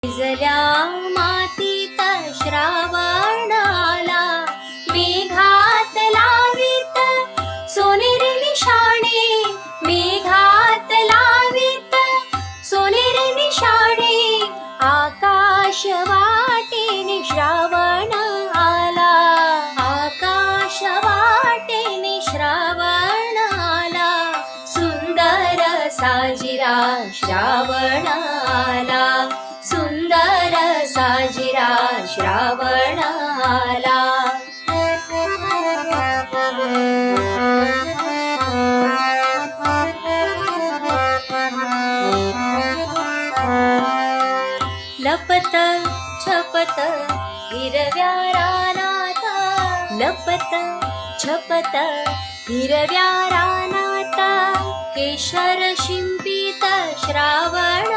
भिजल्या मातीत श्रावण आला, मेघात लावीत सोनेरी निशाणे, मेघात लावीत सोनेरी निशाणे, आकाश वाटेने श्रावण आला, आकाश वाटेने श्रावण आला, सुंदर साजिरा श्रावण आला, सुंदर साजिरा श्रावण आला. लपत छपत हिरव्या रानात, लपत छपत हिरव्या रानात, केशर शिंपीत श्रावण